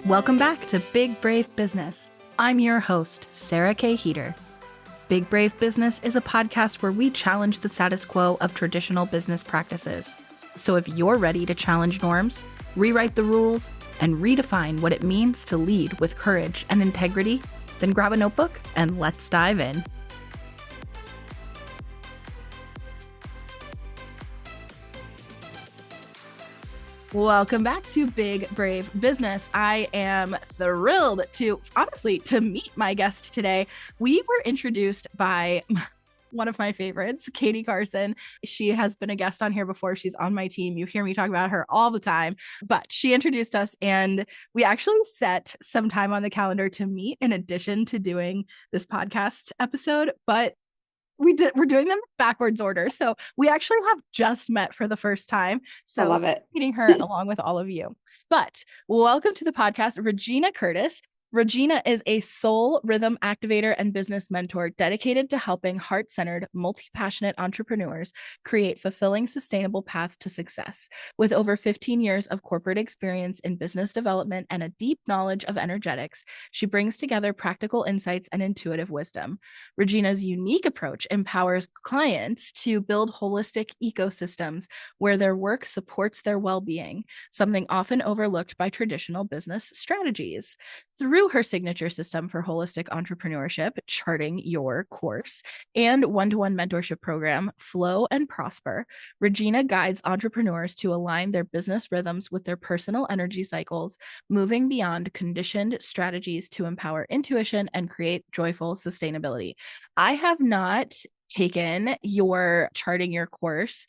Welcome back to Big Brave Business. I'm your host, Sarah K. Heater. Big Brave Business is a podcast where we challenge the status quo of traditional business practices. So if you're ready to challenge norms, rewrite the rules, and redefine what it means to lead with courage and integrity, then grab a notebook and let's dive in. Welcome back to Big Brave Business. I am thrilled to meet my guest today. We were introduced by one of my favorites, Katie Carson. She has been a guest on here before. She's on my team. You hear me talk about her all the time, but she introduced us and we actually set some time on the calendar to meet in addition to doing this podcast episode, but we're doing them backwards order. So we actually have just met for the first time. So I love it. Meeting her along with all of you. But welcome to the podcast, Regyna Curtis. Regyna is a soul rhythm activator and business mentor dedicated to helping heart-centered, multi-passionate entrepreneurs create fulfilling, sustainable paths to success. With over 15 years of corporate experience in business development and a deep knowledge of energetics, she brings together practical insights and intuitive wisdom. Regyna's unique approach empowers clients to build holistic ecosystems where their work supports their well-being, something often overlooked by traditional business strategies. Through her signature system for holistic entrepreneurship, Charting Your Course, and one-to-one mentorship program, Flow and Prosper, Regyna guides entrepreneurs to align their business rhythms with their personal energy cycles, moving beyond conditioned strategies to empower intuition and create joyful sustainability. I have not taken your Charting Your Course,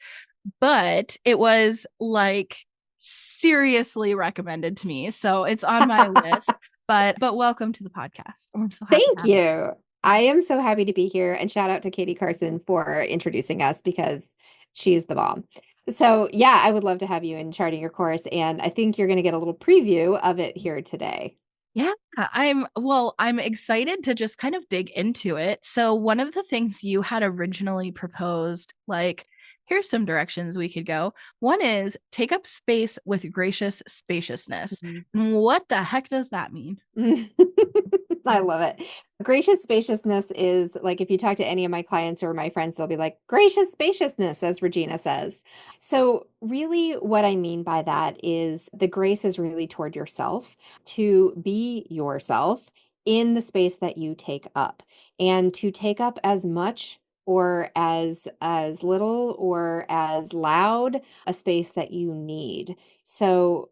but it was like seriously recommended to me. So it's on my list. But welcome to the podcast. I'm so happy. Thank you. I am so happy to be here, and shout out to Katie Carson for introducing us because she's the bomb. So yeah, I would love to have you in Charting Your Course, and I think you're going to get a little preview of it here today. Yeah, I'm excited to just kind of dig into it. So one of the things you had originally proposed, like, here's some directions we could go. One is take up space with gracious spaciousness. Mm-hmm. What the heck does that mean? I love it. Gracious spaciousness is like, if you talk to any of my clients or my friends, they'll be like, gracious spaciousness, as Regyna says. So really what I mean by that is the grace is really toward yourself, to be yourself in the space that you take up, and to take up as much or as little or as loud a space that you need. So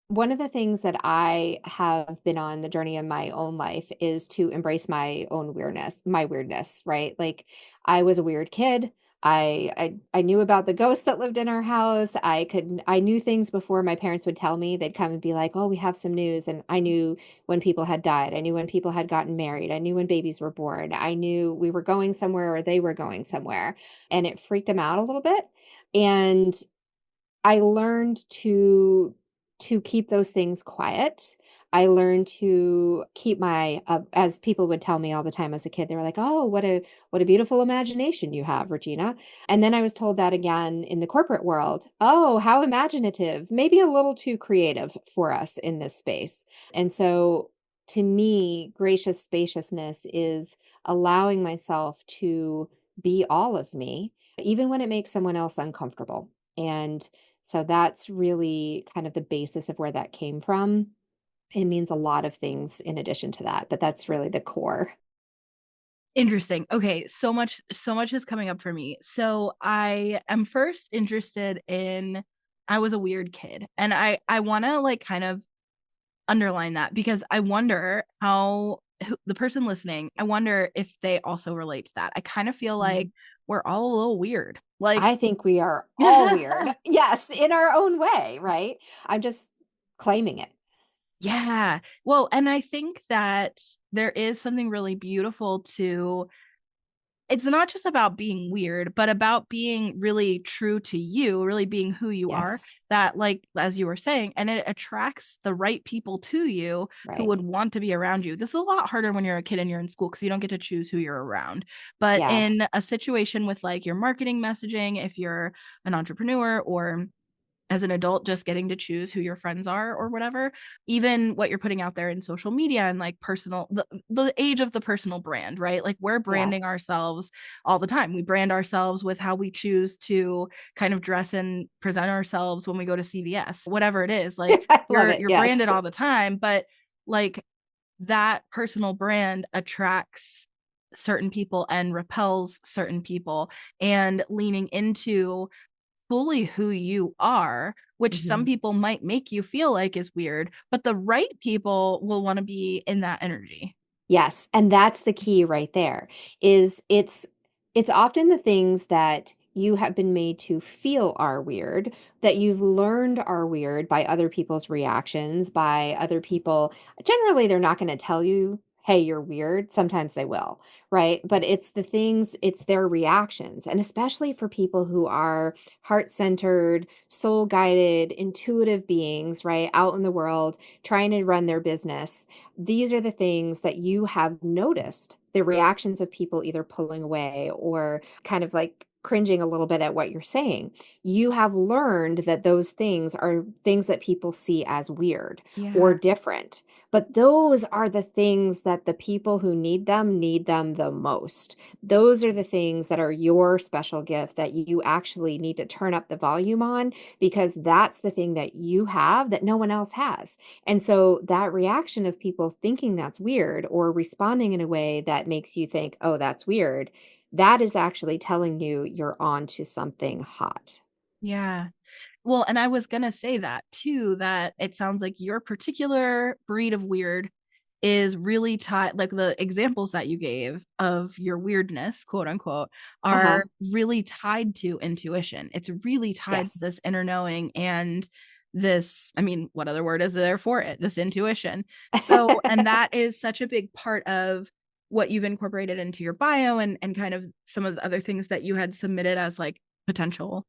one of the things that I have been on the journey in my own life is to embrace my own weirdness, right? Like, I was a weird kid. I knew about the ghosts that lived in our house. I knew things before my parents would tell me. They'd come and be like, "Oh, we have some news." And I knew when people had died. I knew when people had gotten married. I knew when babies were born. I knew we were going somewhere or they were going somewhere. And it freaked them out a little bit. And I learned to keep those things quiet. I learned to keep my as people would tell me all the time as a kid, they were like, "Oh, what a beautiful imagination you have, Regyna." And then I was told that again in the corporate world. "Oh, how imaginative. Maybe a little too creative for us in this space." And so to me, gracious spaciousness is allowing myself to be all of me, even when it makes someone else uncomfortable. And so that's really kind of the basis of where that came from. It means a lot of things in addition to that, but that's really the core. Interesting. Okay, so much is coming up for me. So I am first interested in, I was a weird kid, and I want to like kind of underline that because I wonder how the person listening, I wonder if they also relate to that. I kind of feel like we're all a little weird. Like, I think we are all weird. Yes, in our own way, right? I'm just claiming it. yeah. Well, and I think that there is something really beautiful to, it's not just about being weird, but about being really true to you, really being who you are, Yes, that, like, as you were saying, and it attracts the right people to you who right. would want to be around you. This is a lot harder when you're a kid and you're in school because you don't get to choose who you're around. But Yeah. in a situation with like your marketing messaging, if you're an entrepreneur or as an adult, just getting to choose who your friends are or whatever, even what you're putting out there in social media and like personal, the age of the personal brand, right? Like we're Yeah. branding ourselves all the time. We brand ourselves with how we choose to kind of dress and present ourselves when we go to CVS, whatever it is. Like I love you're it. you're Yes. branded all the time, but like that personal brand attracts certain people and repels certain people, and leaning into fully who you are, which some Mhm. people might make you feel like is weird, but the right people will want to be in that energy. Yes, and that's the key right there, is it's often the things that you have been made to feel are weird, that you've learned are weird by other people's reactions, by other people. Generally, they're not gonna tell you, "Hey, you're weird." Sometimes they will, right? But it's the things, it's their reactions, and especially for people who are heart-centered, soul-guided, intuitive beings, right, out in the world trying to run their business. These are the things that you have noticed, the reactions of people either pulling away or kind of like cringing a little bit at what you're saying. You have learned that those things are things that people see as weird or Yeah. different. But those are the things that the people who need them the most. Those are the things that are your special gift that you actually need to turn up the volume on, because that's the thing that you have that no one else has. And so that reaction of people thinking that's weird or responding in a way that makes you think, oh, that's weird, that is actually telling you you're on to something hot. Yeah. Well, and I was going to say that too, that it sounds like your particular breed of weird is really tied, like the examples that you gave of your weirdness, quote unquote, Uh-huh. are really tied to intuition. It's really tied to Yes. this inner knowing and this, I mean, what other word is there for it? This intuition. So, and that is such a big part of what you've incorporated into your bio, and kind of some of the other things that you had submitted as like potential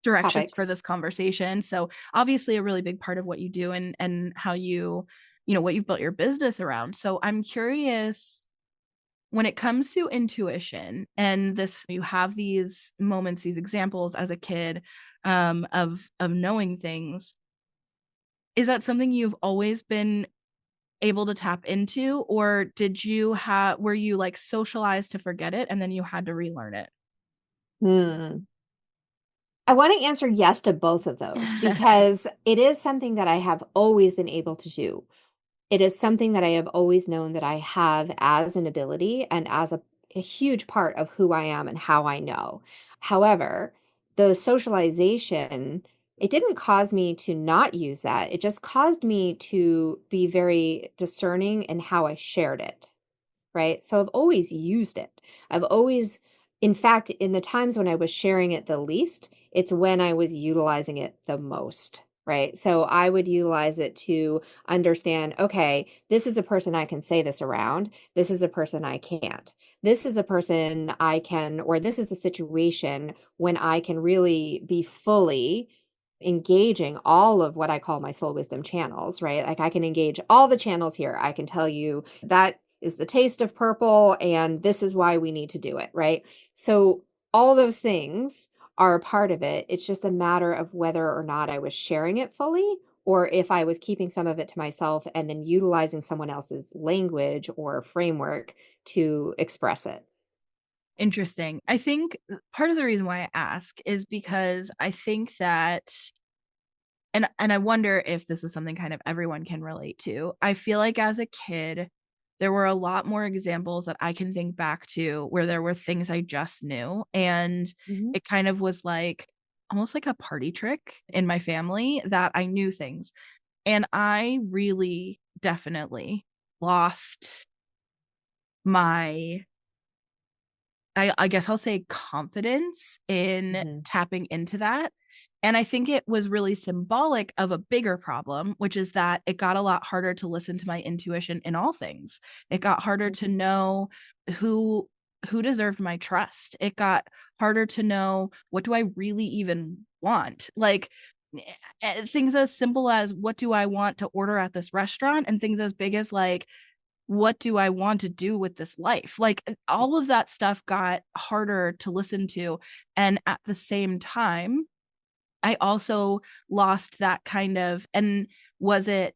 directions for Topics. this conversation. So obviously a really big part of what you do, and how you know what you've built your business around. So I'm curious, when it comes to intuition and this, you have these moments, these examples as a kid, of knowing things. Is that something you've always been able to tap into, or were you like socialized to forget it and then you had to relearn it? Hmm. I want to answer yes to both of those because it is something that I have always been able to do. It is something that I have always known that I have as an ability and as a huge part of who I am and how I know. However, the socialization, it didn't cause me to not use that. It just caused me to be very discerning in how I shared it. Right? So I've always used it. I've always, in fact, in the times when I was sharing it the least, it's when I was utilizing it the most. Right. So I would utilize it to understand, okay, this is a person I can say this around. This is a person I can't. This is a person I can, or this is a situation when I can really be fully engaging all of what I call my soul wisdom channels, right? Like I can engage all the channels here. I can tell you that is the taste of purple and this is why we need to do it, right? So all those things are a part of it. It's just a matter of whether or not I was sharing it fully or if I was keeping some of it to myself and then utilizing someone else's language or framework to express it. Interesting. I think part of the reason why I ask is because I think that, and I wonder if this is something kind of everyone can relate to. I feel like as a kid, there were a lot more examples that I can think back to where there were things I just knew. And Mhm. it kind of was like almost like a party trick in my family that I knew things. And I really definitely lost my, I guess I'll say, confidence in Mhm. tapping into that. And I think it was really symbolic of a bigger problem, which is that it got a lot harder to listen to my intuition in all things. It got harder to Mhm. know who deserved my trust. It got harder to know, what do I really even want? Like things as simple as, what do I want to order at this restaurant, and things as big as like, what do I want to do with this life? Like all of that stuff got harder to listen to. And at the same time, I also lost that kind of, and was it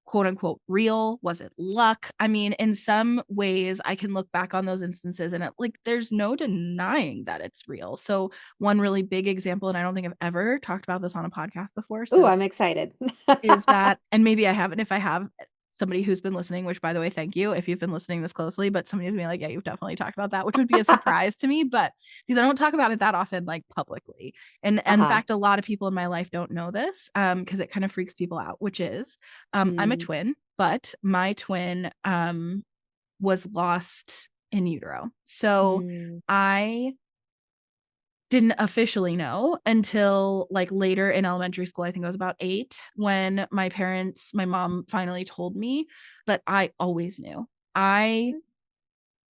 quote unquote real? Was it luck? I mean, in some ways, I can look back on those instances and there's no denying that it's real. So, one really big example, and I don't think I've ever talked about this on a podcast before. Oh, So, I'm excited. is that, and maybe I haven't, if I have, somebody who's been listening, which by the way, thank you if you've been listening this closely, but somebody's gonna be like, yeah, you've definitely talked about that, which would be a surprise to me, but because I don't talk about it that often, like publicly. And in Uh-huh. fact, a lot of people in my life don't know this, because it kind of freaks people out, which is, I'm a Mm. twin, but my twin was lost in utero. So Mm. I didn't officially know until like later in elementary school. I think I was about 8 when my mom finally told me, but I always knew. I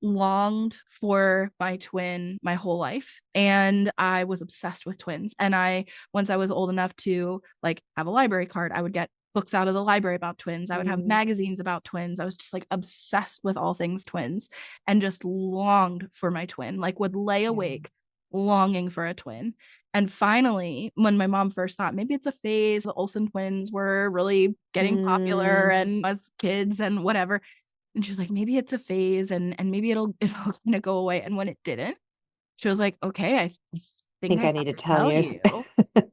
longed for my twin my whole life, and I was obsessed with twins. And once I was old enough to like have a library card, I would get books out of the library about twins. I would have Mm. magazines about twins. I was just like obsessed with all things twins and just longed for my twin, like would lay Yeah. awake longing for a twin. And finally, when my mom first thought maybe it's a phase, the Olsen twins were really getting popular Mm. and as kids and whatever, and she was like, maybe it's a phase and maybe it'll kind of go away. And when it didn't, she was like, okay, I think Think I I have need to to tell tell you. you.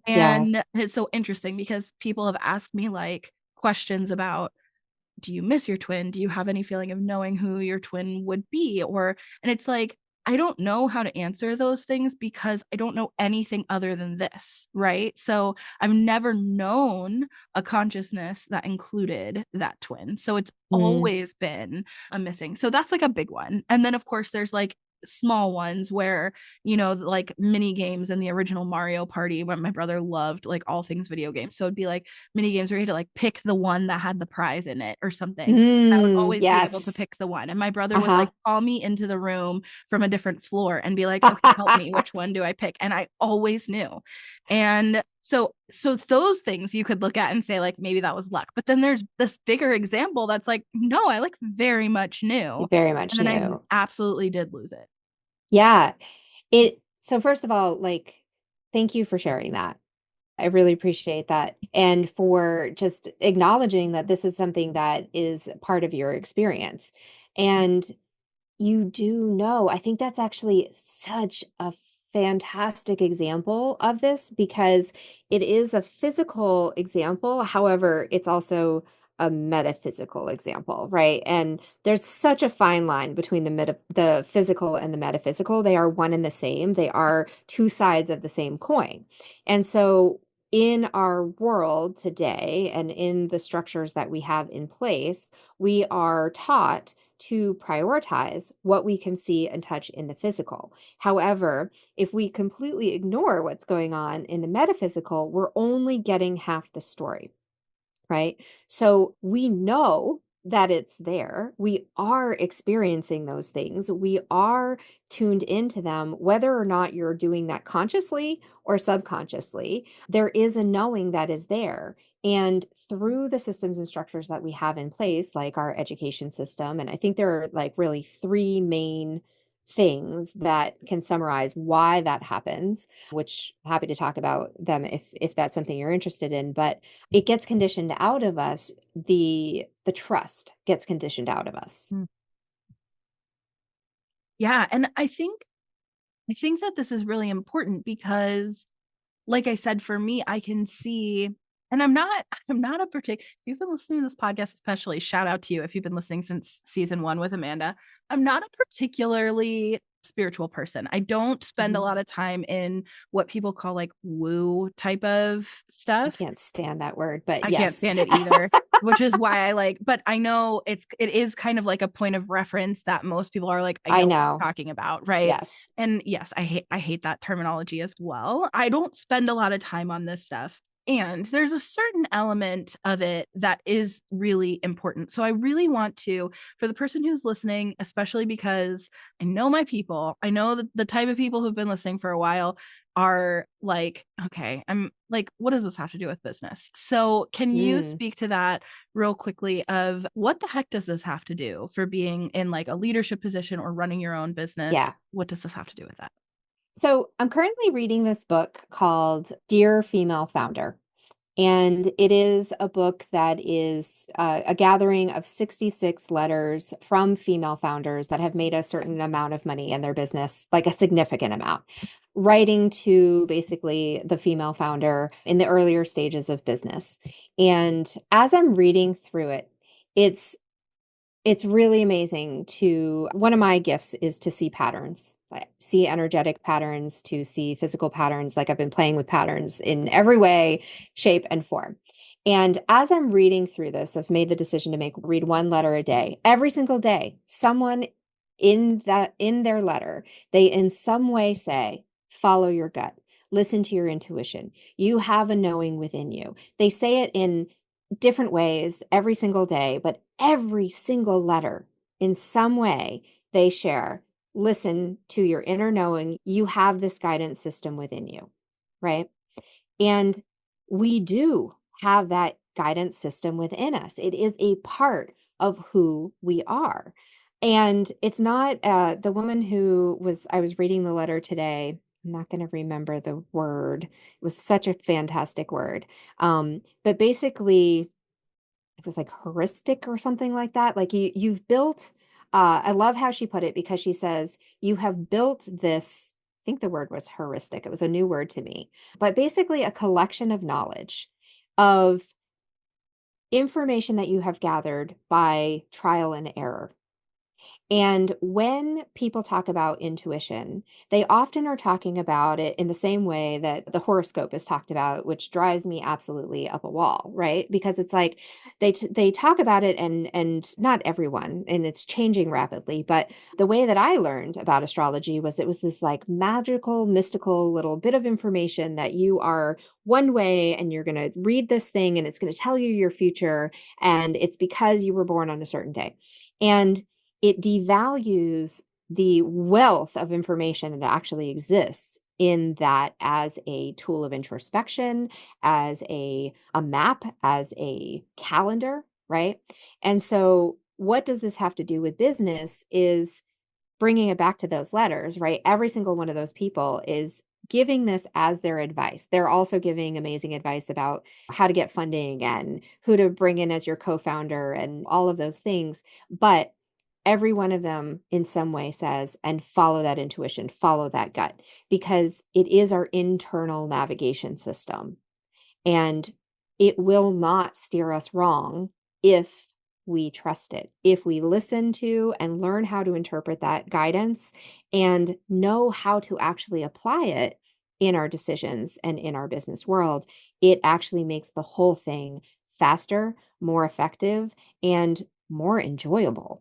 Yeah. And it's so interesting because people have asked me like questions about, do you miss your twin? Do you have any feeling of knowing who your twin would be? And it's like, I don't know how to answer those things because I don't know anything other than this, right? So I've never known a consciousness that included that twin. So it's Mm. always been a missing. So that's like a big one. And then, of course, there's like small ones where, like mini games in the original Mario Party, when my brother loved like all things video games. So it'd be like mini games where you had to like pick the one that had the prize in it or something. I would Mm. always be able to Yes. pick the one. And my brother would Uh-huh. like call me into the room from a different floor and be like, okay, help me. Which one do I pick? And I always knew. And so those things you could look at and say, like, maybe that was luck. But then there's this bigger example that's like, no, I like very much You knew. very And much then I knew. absolutely did lose it. Yeah. So first of all, like, thank you for sharing that. I really appreciate that. And for just acknowledging that this is something that is part of your experience. And you do know, I think that's actually such a fantastic example of this because it is a physical example. However, it's also a metaphysical example, right? And there's such a fine line between the physical and the metaphysical. They are one and the same. They are two sides of the same coin. And so in our world today and in the structures that we have in place, we are taught to prioritize what we can see and touch in the physical. However, if we completely ignore what's going on in the metaphysical, we're only getting half the story, right? So we know that it's there. We are experiencing those things. We are tuned into them, whether or not you're doing that consciously or subconsciously. There is a knowing that is there. And through the systems and structures that we have in place, like our education system, and I think there are like really three main things that can summarize why that happens, which happy to talk about them if that's something you're interested in. But it gets conditioned out of us. The trust gets conditioned out of us. Mm. Yeah. And I think that this is really important because, like I said, for me, I can see, and I'm not a particular, if you've been listening to this podcast, especially shout out to you if you've been listening since season 1 with Amanda. I'm not a particularly spiritual person. I don't spend a Mhm. lot of time in what people call like woo type of I stuff. can't stand that word, but I can't yes. stand it either, which is why but I know it is kind of like a point of reference that most people are like, I I know what know. you're talking about, right? Yes. And yes, I hate that terminology as well. I don't spend a lot of time on this stuff. And there's a certain element of it that is really important. So I really want to, for the person who's listening, especially because I know my people, I know the type of people who've been listening for a while are like, okay, I'm like, what does this have to do with business? So can you Mm, speak to that real quickly of what the heck does this have to do for being in like a leadership position or running your own yeah. business? What does this have to do with that? So I'm currently reading this book called Dear Female Founder. And it is a book that is a gathering of 66 letters from female founders that have made a certain amount of money in their business, like a significant amount, writing to basically the female founder in the earlier stages of business. And as I'm reading through it, it's it's really amazing to one of my gifts is to see patterns, like see energetic patterns, to see physical patterns. Like I've been playing with patterns in every way, shape, and form. And as I'm reading through this, I've made the decision to read one letter a day. Every single day, someone in their letter, they in some way say, follow your gut, listen to your intuition. You have a knowing within you. They say it in different ways every single day, but every single letter in some way they share, listen to your inner knowing. You have this guidance system within you, right? And we do have that guidance system within us. It is a part of who we are. And it's not the woman I was reading the letter today. I'm not going to remember the word. It was such a fantastic word. But basically, it was like heuristic or something like that. Like you've built, I love how she put it because she says, you have built this, I think the word was heuristic. It was a new word to me, but basically a collection of knowledge of information that you have gathered by trial and error. And when people talk about intuition, they often are talking about it in the same way that the horoscope is talked about, which drives me absolutely up a wall, right? Because it's like they talk about it and not everyone, and it's changing rapidly, but the way that I learned about astrology was it was this like magical, mystical little bit of information that you are one way and you're going to read this thing and it's going to tell you your future, and it's because you were born on a certain day. And it devalues the wealth of information that actually exists in that as a tool of introspection, as a map, as a calendar, right? And so what does this have to do with business is bringing it back to those letters, right? Every single one of those people is giving this as their advice. They're also giving amazing advice about how to get funding and who to bring in as your co-founder and all of those things. But every one of them in some way says, and follow that intuition, follow that gut, because it is our internal navigation system. And it will not steer us wrong if we trust it. If we listen to and learn how to interpret that guidance and know how to actually apply it in our decisions and in our business world, it actually makes the whole thing faster, more effective, and more enjoyable.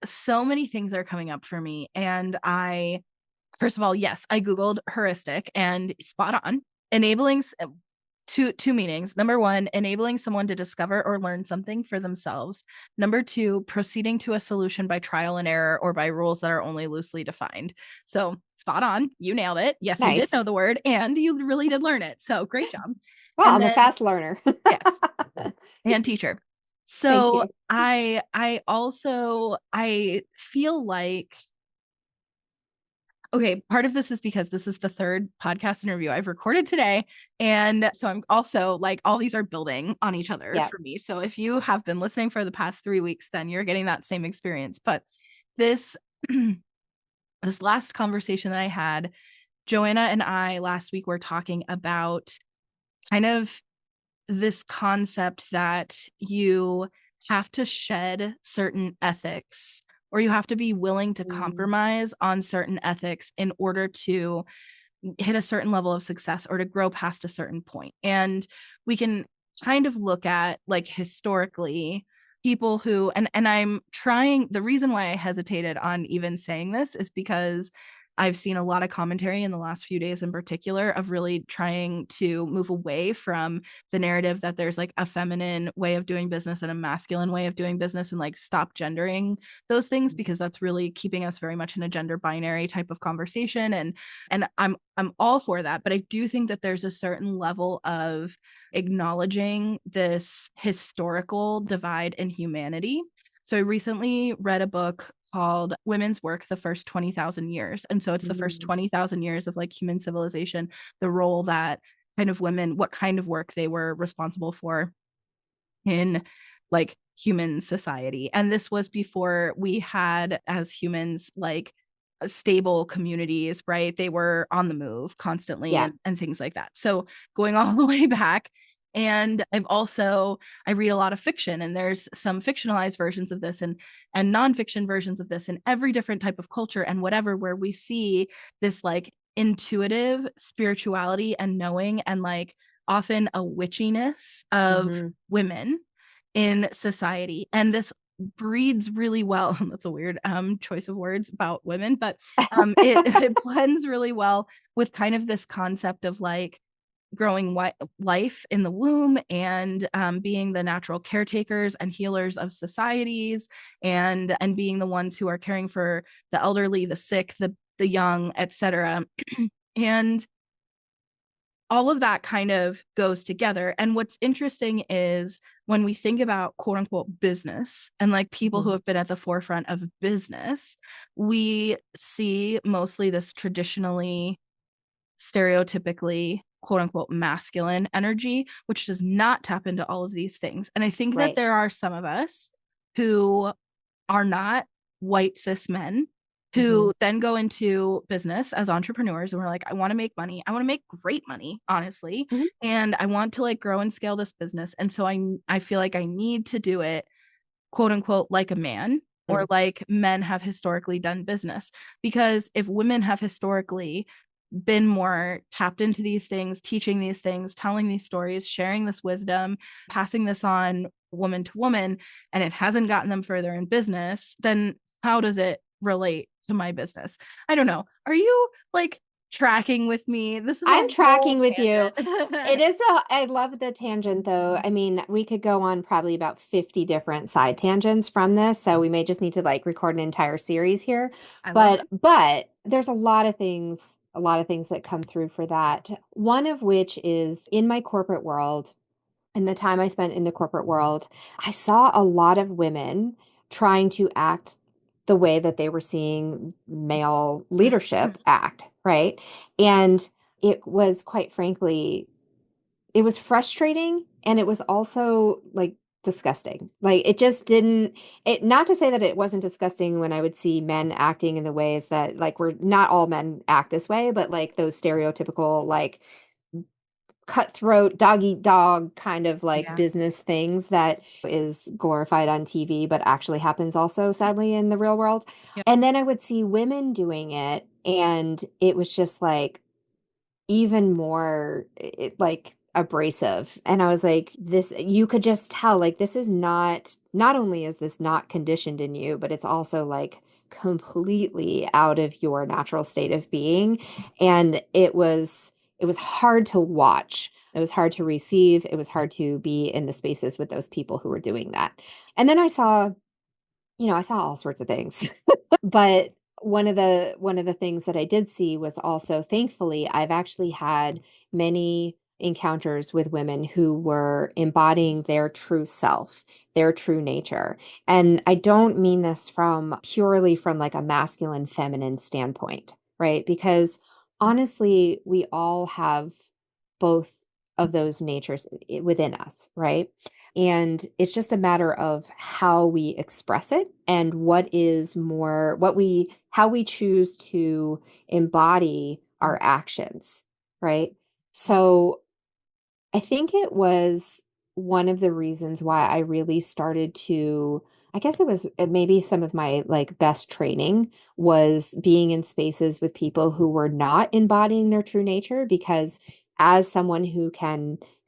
So many things are coming up for me. And first of all, yes, I Googled heuristic and spot on. Enabling two meanings. Number one, enabling someone to discover or learn something for themselves. Number two, proceeding to a solution by trial and error or by rules that are only loosely defined. So spot on. You nailed it. Yes, you did Nice. know the word and you really did learn it. So great job. Well, And I'm a then, fast learner. yes, and teacher. Thank So you. I feel like, okay, part of this is because this is the third podcast interview I've recorded today. And so I'm also like, all these are building on each other Yeah. for me. So if you have been listening for the past 3 weeks, then you're getting that same experience. But this, this last conversation that I had, Joanna and I last week were talking about kind of this concept that you have to shed certain ethics or you have to be willing to Mm. compromise on certain ethics in order to hit a certain level of success or to grow past a certain point. And we can kind of look at like historically people who and I'm trying, the reason why I hesitated on even saying this is because I've seen a lot of commentary in the last few days in particular of really trying to move away from the narrative that there's like a feminine way of doing business and a masculine way of doing business and like stop gendering those things, because that's really keeping us very much in a gender binary type of conversation. And I'm all for that, but I do think that there's a certain level of acknowledging this historical divide in humanity. So I recently read a book called Women's Work, the First 20,000 Years. And so it's the first 20,000 years of like human civilization, the role that kind of women, what kind of work they were responsible for in like human society. And this was before we had, as humans, like stable communities, right? They were on the move constantly Yeah. and things like that. So going all the way back. And I read a lot of fiction, and there's some fictionalized versions of this and nonfiction versions of this in every different type of culture and whatever, where we see this like intuitive spirituality and knowing, and like often a witchiness of women in society. And this breeds really well. That's a weird choice of words about women, but it blends really well with kind of this concept of like growing life in the womb, and being the natural caretakers and healers of societies, and being the ones who are caring for the elderly, the sick, the young, etc. And all of that kind of goes together. And what's interesting is when we think about quote unquote business and like people who have been at the forefront of business, we see mostly this traditionally, stereotypically, quote unquote masculine energy, which does not tap into all of these things. And I think that there are some of us who are not white cis men who then go into business as entrepreneurs, and we're like, I want to make money. I want to make great money, honestly. And I want to like grow and scale this business. And so I feel like I need to do it, quote unquote, like a man, or like men have historically done business. Because if women have historically been more tapped into these things, teaching these things, telling these stories, sharing this wisdom, passing this on woman to woman, and it hasn't gotten them further in business, then how does it relate to my business? I don't know. Are you like tracking with me? This is I'm tracking with tangent. you. I love the tangent though. I mean, we could go on probably about 50 different side tangents from this. So we may just need to like record an entire series here. I love it. But there's a lot of things that come through for that. One of which is in my corporate world, in the time I spent in the corporate world, I saw a lot of women trying to act the way that they were seeing male leadership act, right? And it was quite frankly, it was frustrating, and it was also like disgusting. Like it just didn't, it, not to say that it wasn't disgusting when I would see men acting in the ways that like, we're not all men act this way, but like those stereotypical like cutthroat dog eat dog kind of like business things that is glorified on TV but actually happens also sadly in the real world. And then I would see women doing it, and it was just like even more like abrasive. And I was like, this, you could just tell like this is not only is this not conditioned in you, but it's also like completely out of your natural state of being. And it was hard to watch. It was hard to receive. It was hard to be in the spaces with those people who were doing that. And then I saw all sorts of things. But one of the things that I did see was also, thankfully, I've actually had many encounters with women who were embodying their true self, their true nature. And I don't mean this from purely from like a masculine feminine standpoint, right? Because honestly, we all have both of those natures within us, right? And it's just a matter of how we express it and how we choose to embody our actions, right? So I think it was one of the reasons why I really started to, I guess it was maybe some of my like best training was being in spaces with people who were not embodying their true nature, because as someone who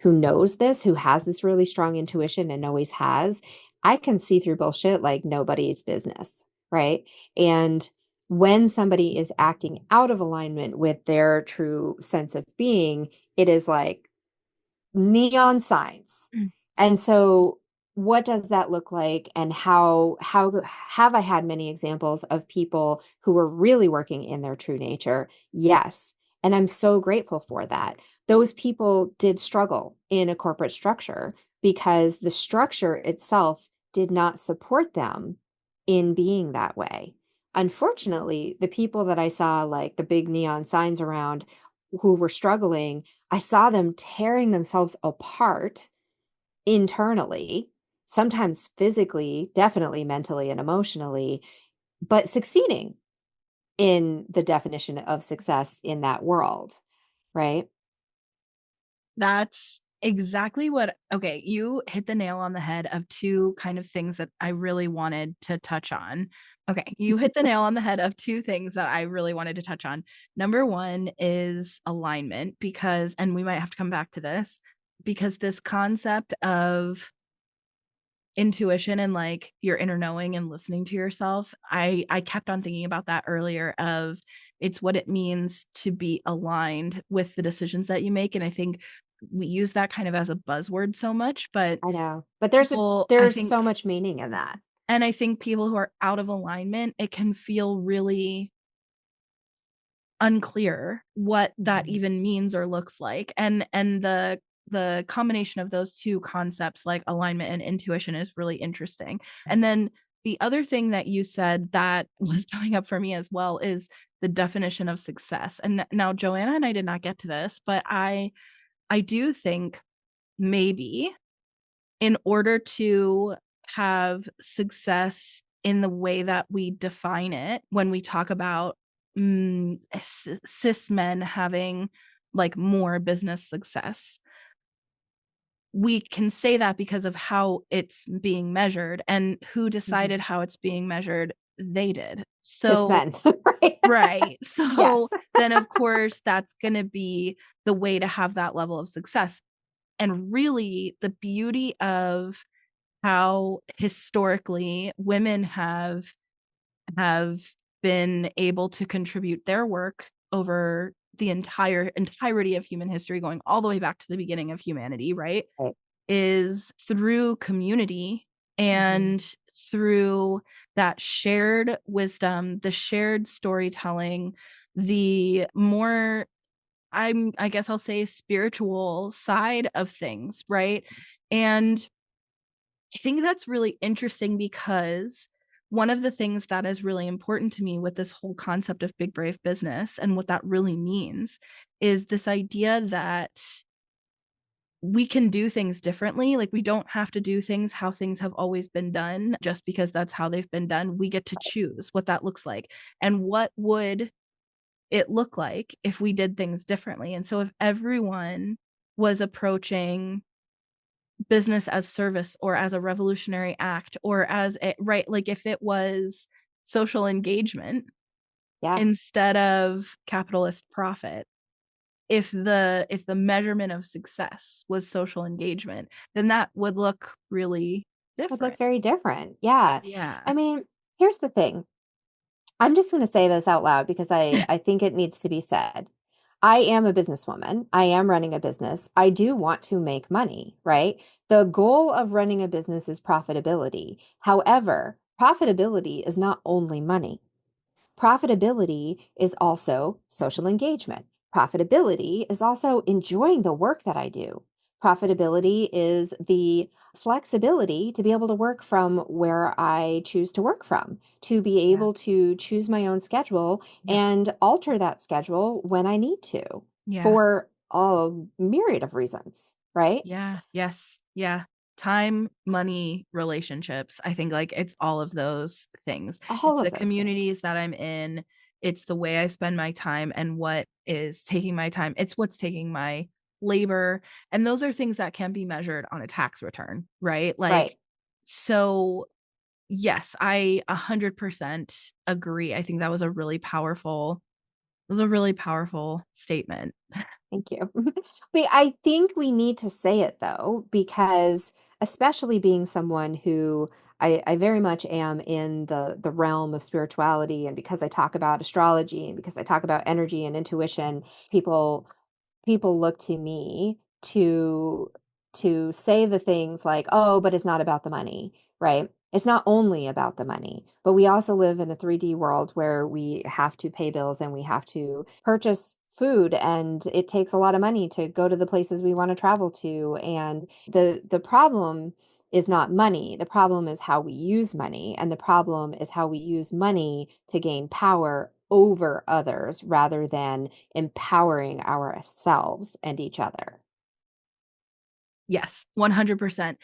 knows this, who has this really strong intuition and always has, I can see through bullshit like nobody's business, right? And when somebody is acting out of alignment with their true sense of being, it is like neon signs. And so what does that look like, and how have I had many examples of people who were really working in their true nature? Yes. And I'm so grateful for that. Those people did struggle in a corporate structure because the structure itself did not support them in being that way. Unfortunately, the people that I saw, like the big neon signs around, who were struggling, I saw them tearing themselves apart internally, sometimes physically, definitely mentally and emotionally, but succeeding in the definition of success in that world, right? That's exactly what, okay, you hit the nail on the head of two kind of things that I really wanted to touch on. Okay, you hit the nail on the head of two things that I really wanted to touch on. Number one is alignment, because, and we might have to come back to this, because this concept of intuition and like your inner knowing and listening to yourself, I kept on thinking about that earlier, of it's what it means to be aligned with the decisions that you make. And I think we use that kind of as a buzzword so much, but I know. But people, I there's think, so much meaning in that. and I think people who are out of alignment, it can feel really unclear what that Mhm. even means or looks like. And the combination of those two concepts, like alignment and intuition, is really interesting. And then the other thing that you said that was coming up for me as well is the definition of success. And now Joanna and I did not get to this, but I do think maybe in order to have success in the way that we define it, when we talk about cis men having like more business success, we can say that because of how it's being measured, and who Mhm. decided how it's being measured? They did. Cis So, men, right? right. So Yes. then, of course, that's going to be the way to have that level of success. And really, the beauty of how historically women have been able to contribute their work over the entirety of human history, going all the way back to the beginning of humanity, right, Right. is through community Mhm. and through that shared wisdom, the shared storytelling, the more, I guess I'll say, spiritual side of things, right? And I think that's really interesting, because one of the things that is really important to me with this whole concept of big brave business and what that really means is this idea that we can do things differently. Like, we don't have to do things how things have always been done just because that's how they've been done. We get to choose what that looks like. And what would it look like if we did things differently? And so if everyone was approaching business as service or as a revolutionary act or as a, right, like if it was social engagement Yeah. instead of capitalist profit, if the measurement of success was social engagement, then that would look really Would look different. very different. Yeah. Yeah. I mean, here's the thing. I'm just going to say this out loud because I think it needs to be said. I am a businesswoman. I am running a business. I do want to make money, right? The goal of running a business is profitability. However, profitability is not only money. Profitability is also social engagement. Profitability is also enjoying the work that I do. Profitability is the flexibility to be able to work from where I choose to work from, to be Yeah. able to choose my own schedule Yep. and alter that schedule when I need to Yeah. for a myriad of reasons, right? Yeah. Yes. Yeah. Time, money, relationships. I think like it's all of those things. All It's of the those communities things. that I'm in. It's the way I spend my time and what is taking my time. It's what's taking my labor. And those are things that can be measured on a tax return, right? Like, Right. so yes, I 100% agree. I think that was a really powerful statement. Thank you. I think we need to say it though, because especially being someone who I very much am in the realm of spirituality, and because I talk about astrology and because I talk about energy and intuition, people people look to me to say the things like, "Oh, but it's not about the money," right? It's not only about the money, but we also live in a 3D world where we have to pay bills and we have to purchase food, and it takes a lot of money to go to the places we want to travel to. And the problem is not money. The problem is how we use money. And the problem is how we use money to gain power over others rather than empowering ourselves and each other. Yes, 100%.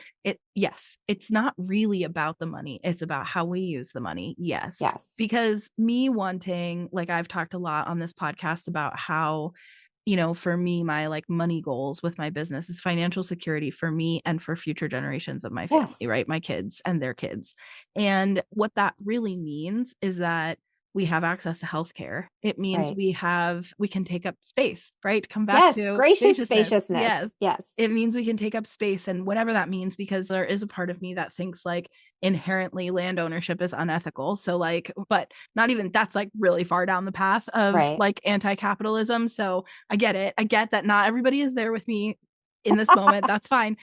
Yes, it's not really about the money. It's about how we use the money. Yes. Yes. Because me wanting, like I've talked a lot on this podcast about how, for me, my like money goals with my business is financial security for me and for future generations of my family, Yes. right? My kids and their kids. And what that really means is that we have access to healthcare. It means Right. we can take up space, right? Come back Yes. to Gracious spaciousness. spaciousness. Yes. Yes. It means we can take up space and whatever that means, because there is a part of me that thinks like inherently land ownership is unethical. So like, but not even that's like really far down the path of Right. like anti-capitalism. So I get it. I get that not everybody is there with me in this moment. That's fine.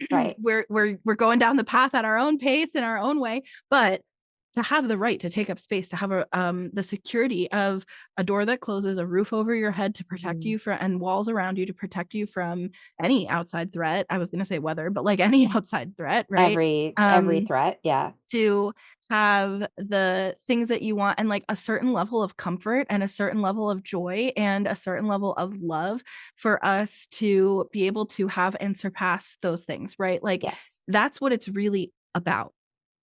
Right. We're going down the path at our own pace in our own way, but to have the right to take up space, to have the security of a door that closes, a roof over your head to protect you from, and walls around you to protect you from any outside threat. I was going to say weather, but like any outside threat, right? Every threat. Yeah. To have the things that you want and like a certain level of comfort and a certain level of joy and a certain level of love for us to be able to have and surpass those things, right? Like Yes. that's what it's really about.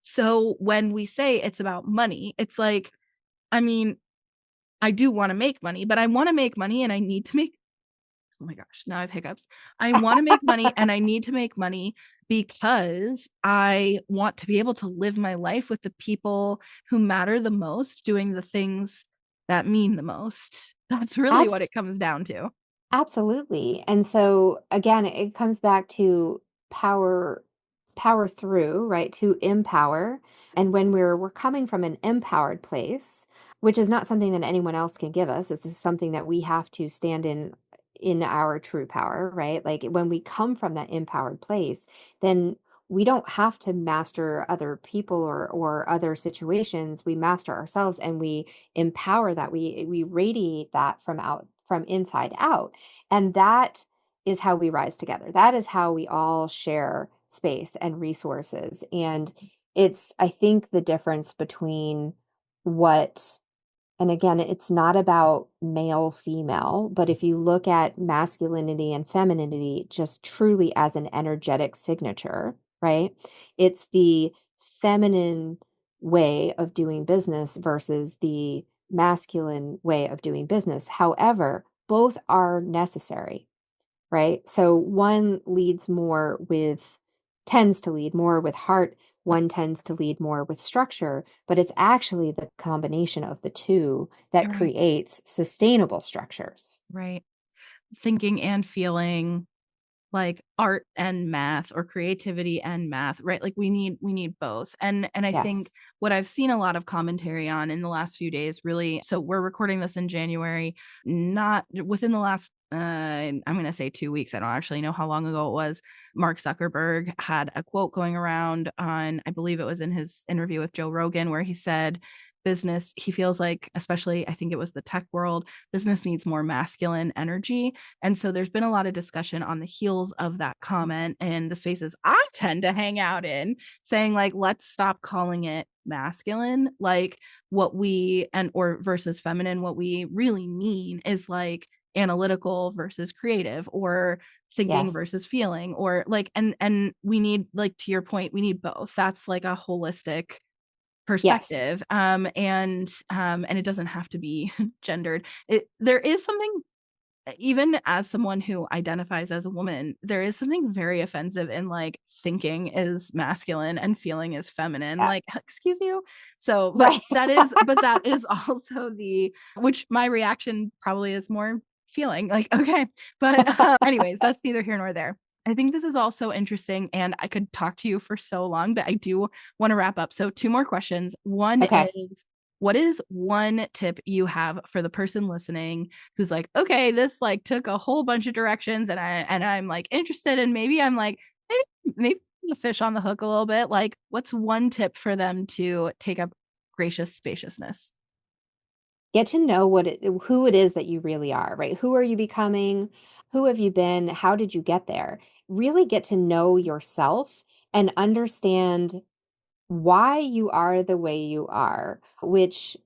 So when we say it's about money, it's like, I mean, I do want to make money, but I want to make money and I need to make, oh my gosh, now I have hiccups. I want to make money and I need to make money because I want to be able to live my life with the people who matter the most, doing the things that mean the most. That's really what Abs- it comes down to. Absolutely. And so again, it comes back to power power through, right? To empower. And when we're coming from an empowered place, which is not something that anyone else can give us, it's just something that we have to stand in our true power, right? Like when we come from that empowered place, then we don't have to master other people or other situations. We master ourselves and we empower that. We radiate that from inside out. And that is how we rise together. That is how we all share space and resources. And it's, I think, the difference between what, and again, it's not about male, female, but if you look at masculinity and femininity just truly as an energetic signature, right? It's the feminine way of doing business versus the masculine way of doing business. However, both are necessary, right? So one tends to lead more with heart, one tends to lead more with structure, but it's actually the combination of the two that Right. creates sustainable structures. Right. Thinking and feeling, like art and math or creativity and math, right? Like we need both. And I think Yes. what I've seen a lot of commentary on in the last few days, really, so we're recording this in January, not within the last I'm going to say 2 weeks. I don't actually know how long ago it was. Mark Zuckerberg had a quote going around on, I believe it was in his interview with Joe Rogan, where he said business, he feels like, especially I think it was the tech world, business needs more masculine energy. And so there's been a lot of discussion on the heels of that comment and the spaces I tend to hang out in, saying like, let's stop calling it masculine. Like what we and or versus feminine, what we really mean is like analytical versus creative, or thinking Yes. versus feeling, or like, and we need, like to your point, we need both. That's like a holistic Yes. perspective. And it doesn't have to be gendered. There is something, even as someone who identifies as a woman, there is something very offensive in like thinking is masculine and feeling is feminine. Yeah. Like, excuse you. So, but Right. that is also the, which my reaction probably is more feeling like, okay. But anyways, that's neither here nor there. I think this is also interesting, and I could talk to you for so long, but I do want to wrap up. So, two more questions. One Okay. is, what is one tip you have for the person listening who's like, okay, this like took a whole bunch of directions, and I'm like interested, and maybe I'm like, maybe the fish on the hook a little bit. Like, what's one tip for them to take up gracious spaciousness? Get to know who it is that you really are, right? Who are you becoming? Who have you been? How did you get there? Really get to know yourself and understand why you are the way you are, which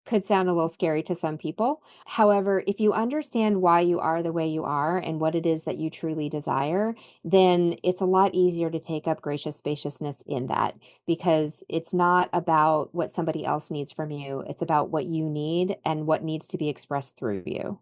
could sound a little scary to some people. However, if you understand why you are the way you are and what it is that you truly desire, then it's a lot easier to take up gracious spaciousness in that, because it's not about what somebody else needs from you. It's about what you need and what needs to be expressed through you.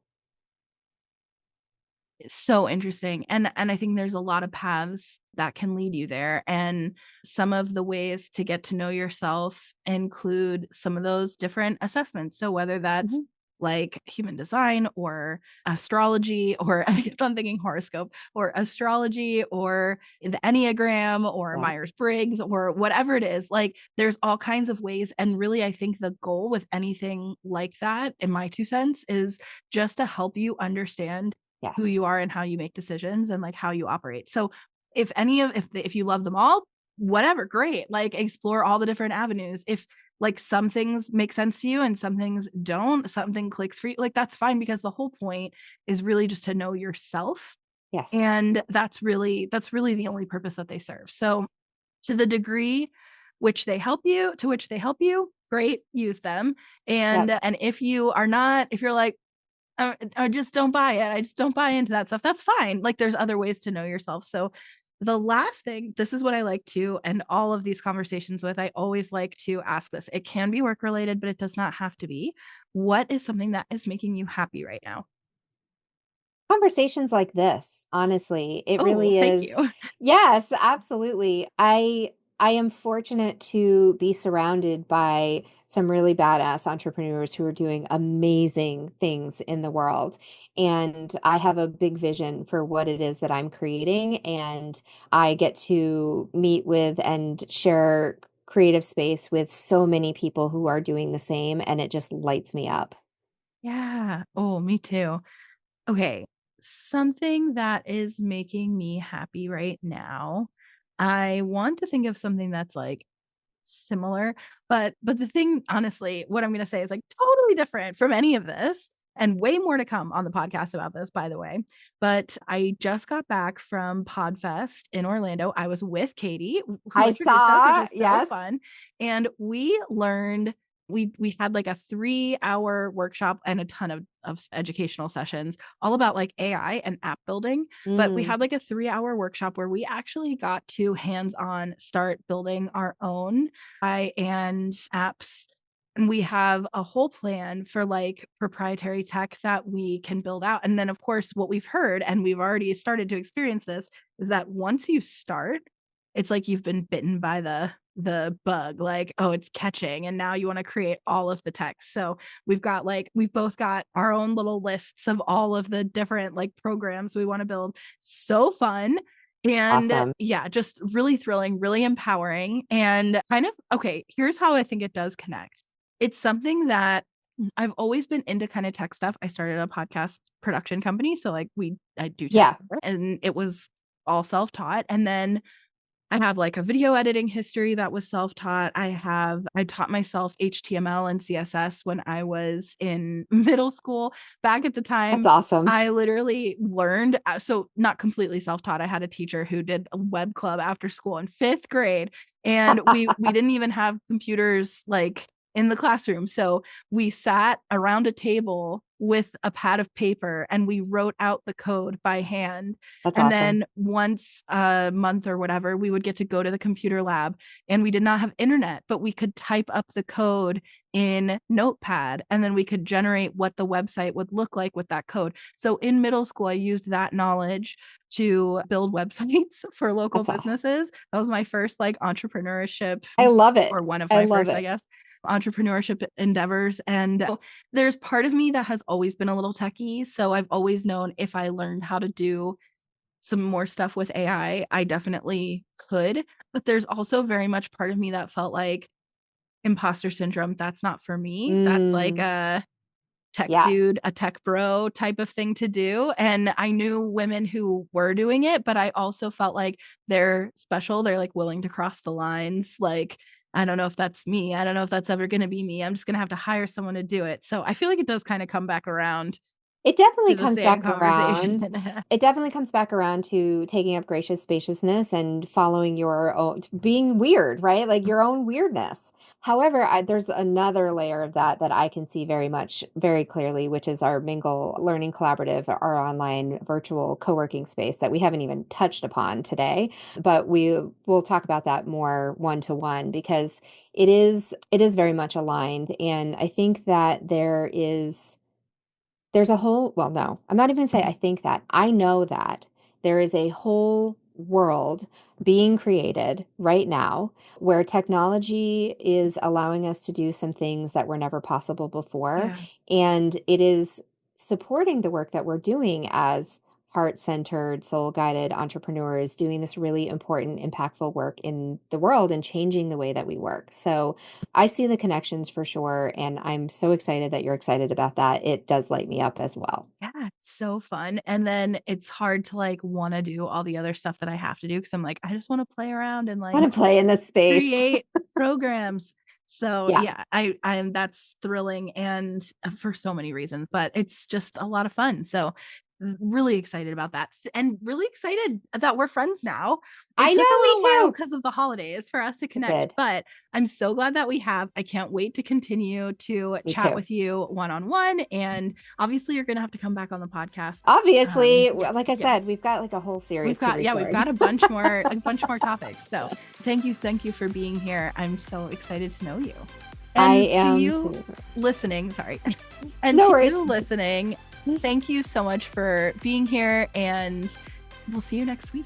So interesting. And I think there's a lot of paths that can lead you there. And some of the ways to get to know yourself include some of those different assessments. So whether that's Mhm. like human design or astrology, or I kept on thinking horoscope, or astrology, or the Enneagram, or Yeah. Myers-Briggs, or whatever it is, like there's all kinds of ways. And really, I think the goal with anything like that, in my 2 cents, is just to help you understand who you Yes. are and how you make decisions and like how you operate. So if you love them all, whatever, great. Like explore all the different avenues. If like some things make sense to you and some things don't, something clicks for you, like that's fine, because the whole point is really just to know yourself. Yes. And that's really the only purpose that they serve. So to the degree to which they help you, great, use them. Yep. And if you are not, if you're like, I just don't buy it. I just don't buy into that stuff. That's fine. Like there's other ways to know yourself. So the last thing, this is what I like to end all of these conversations with. I always like to ask this. It can be work related, but it does not have to be. What is something that is making you happy right now? Conversations like this, honestly, it Oh, really thank is. you. Yes, absolutely. I am fortunate to be surrounded by some really badass entrepreneurs who are doing amazing things in the world. And I have a big vision for what it is that I'm creating, and I get to meet with and share creative space with so many people who are doing the same, and it just lights me up. Yeah. Oh, me too. Okay. Something that is making me happy right now. I want to think of something that's like similar, but the thing, honestly, what I'm gonna say is like totally different from any of this, and way more to come on the podcast about this, by the way. But I just got back from Podfest in Orlando. I was with Katie, who I introduced us, which saw, was so yes. fun. And we learned we had like a 3-hour workshop and a ton of educational sessions all about like AI and app building. But we Mm, had like a 3-hour workshop where we actually got to hands-on start building our own AI and apps. And we have a whole plan for like proprietary tech that we can build out. And then, of course, what we've heard, and we've already started to experience this, is that once you start, it's like you've been bitten by the bug, like, oh, it's catching, and now you want to create all of the text. So we've both got our own little lists of all of the different like programs we want to build. So fun. And awesome. yeah, just really thrilling, really empowering, and kind of okay, here's how I think it does connect. It's something that I've always been into kind of tech stuff. I started a podcast production company, so like I do tech, Yeah, and it was all self-taught. And then I have like a video editing history that was self-taught. I taught myself HTML and CSS when I was in middle school. Back at the that's time, awesome. I literally learned, so not completely self-taught. I had a teacher who did a web club after school in 5th grade, and we didn't even have computers like in the classroom. So we sat around a table with a pad of paper and we wrote out the code by hand. That's And awesome. then once a month or whatever, we would get to go to the computer lab, and we did not have internet, but we could type up the code in Notepad, and then we could generate what the website would look like with that code. So in middle school, I used that knowledge to build websites for local That's a businesses. That was my first like entrepreneurship, I love it. or one of I my love first, I it. guess, entrepreneurship endeavors. And there's part of me that has always been a little techie. So I've always known if I learned how to do some more stuff with I definitely could. But there's also very much part of me that felt like imposter syndrome. That's not for me. That's like Mm, a tech yeah, dude, a tech bro type of thing to do. And I knew women who were doing it, but I also felt like they're special. They're like willing to cross the lines. Like, I don't know if that's me. I don't know if that's ever going to be me. I'm just going to have to hire someone to do it. So I feel like it does kind of come back around. It definitely to the comes same back conversation. around. It definitely comes back around to taking up gracious spaciousness and following your own, being weird, right? Like your own weirdness. However, there's another layer of that that I can see very much, very clearly, which is our Mingle Learning Collaborative, our online virtual co-working space that we haven't even touched upon today. But we will talk about that more one-to-one because it is very much aligned. And I think that there's a whole, well, no, I'm not even gonna say I think that. I know that there is a whole world being created right now where technology is allowing us to do some things that were never possible before. Yeah. And it is supporting the work that we're doing as heart-centered, soul-guided entrepreneurs doing this really important, impactful work in the world and changing the way that we work. So I see the connections for sure, and I'm so excited that you're excited about that. It does light me up as well. Yeah, it's so fun. And then it's hard to like want to do all the other stuff that I have to do because I'm like, I just want to play around and I like want to play in this space. create programs. So Yeah. yeah, I that's thrilling and for so many reasons, but it's just a lot of fun. So really excited about that and really excited that we're friends now. It I took a know, me little while too. because of the holidays for us to It connect, did. but I'm so glad that we have. I can't wait to continue to Me chat too. with you one-on-one. And obviously you're going to have to come back on the podcast. Obviously, Yeah, like I said, yes. we've got like a whole We've series to got, yeah, we've record. got a bunch more topics. So thank you for being here. I'm so excited to know you. I And to am you too. listening, sorry. And No to worries. you listening, thank you so much for being here and we'll see you next week.